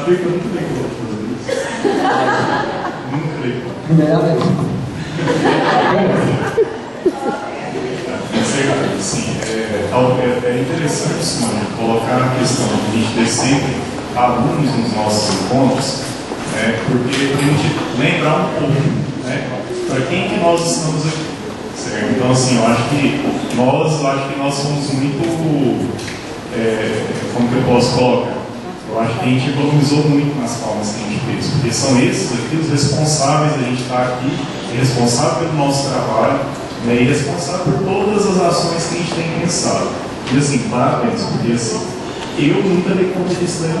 Sabia que eu nunca dei conta de fazer isso? Nunca dei conta. Primeira vez. Sim, é interessante, Simone, colocar a questão de a gente ter sempre alunos nos nossos encontros, né, porque a gente lembrar um pouco, né, para quem que nós estamos aqui, certo? Então, assim, eu acho que nós somos muito, como que eu posso colocar? Eu acho que a gente economizou muito nas palmas que a gente fez, porque são esses aqui os responsáveis, a gente está aqui, responsável pelo nosso trabalho, né, e responsável por todas as ações que a gente tem pensado. E assim, parabéns, porque assim, eu nunca dei conta disso daí.